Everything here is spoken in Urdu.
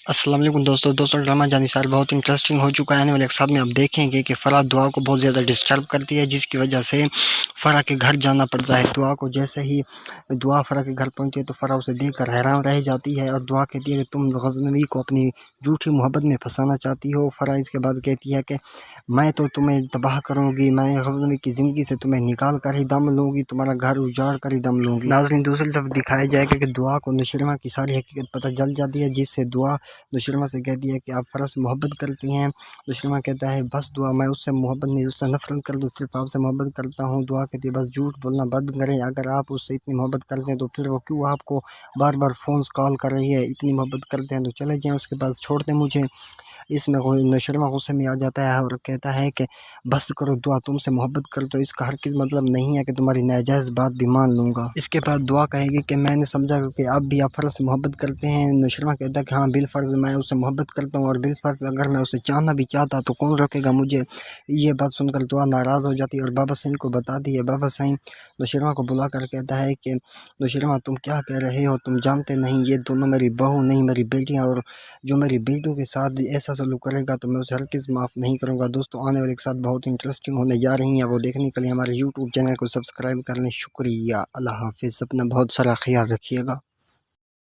السلام علیکم دوستوں ڈرامہ جانثار بہت انٹرسٹنگ ہو چکا ہے۔ آنے والے اقساط میں آپ دیکھیں گے کہ فرح دعا کو بہت زیادہ ڈسٹرب کرتی ہے، جس کی وجہ سے فرح کے گھر جانا پڑتا ہے۔ دعا کو جیسے ہی دعا فرح کے گھر پہنچتی ہے تو فرح اسے دیکھ کر حیران رہ جاتی ہے اور دعا کہتی ہے کہ تم غزنوی کو اپنی جھوٹی محبت میں پھنسانا چاہتی ہو۔ فرح اس کے بعد کہتی ہے کہ میں تو تمہیں تباہ کروں گی، میں غزنوی کی زندگی سے تمہیں نکال کر ہی دم لوں گی، تمہارا گھر اجاڑ کر ہی دم لوں گی۔ ناظرین، دوسری طرف دکھایا جائے گا کہ دعا کو نوشرما کی ساری حقیقت پتہ چل جاتی ہے، جس سے دعا نوشرما سے کہتی ہے کہ آپ فرح سے محبت کرتی ہیں۔ نوشرما کہتا ہے بس دعا، میں اس سے محبت نہیں، اس سے نفرت کر دوں، صرف آپ سے محبت کرتا ہوں۔ دعا کہتی ہے بس جھوٹ بولنا بند کریں، اگر آپ اس سے اتنی محبت کرتے ہیں تو پھر وہ کیوں آپ کو بار بار فونز کال کر رہی ہے؟ اتنی محبت کرتے ہیں تو چلے جائیں اس کے پاس، چھوڑ دیں مجھے۔ اس میں نوشرما غصے میں آ جاتا ہے اور کہتا ہے کہ بس کرو دعا، تم سے محبت کر تو اس کا ہرگز مطلب نہیں ہے کہ تمہاری ناجائز بات بھی مان لوں گا۔ اس کے بعد دعا کہے گی کہ میں نے سمجھا کہ اب بھی آپ فرح سے محبت کرتے ہیں۔ نوشرما کہتا ہے کہ ہاں بالفرض میں اس سے محبت کرتا ہوں، اور بالفرض اگر میں اسے چاہنا بھی چاہتا تو کون روکے گا مجھے۔ یہ بات سن کر دعا ناراض ہو جاتی ہے اور بابا سعید کو بتاتی ہے۔ بابا سعید نوشرما کو بلا کر کہتا ہے کہ نوشرما تم کیا کہہ رہے ہو، تم جانتے نہیں یہ دونوں میری بہو نہیں میری بیٹیاں، اور جو میری بیٹیوں کے ساتھ ایسا سلوک کرے گا تو میں اسے ہرگز معاف نہیں کروں گا۔ دوستوں آنے والے کے ساتھ بہت انٹرسٹنگ ہونے جا رہی ہیں، وہ دیکھنے کے لیے ہمارے یوٹیوب چینل کو سبسکرائب کر لیں۔ شکریہ، اللہ حافظ، اپنا بہت سارا خیال رکھیے گا۔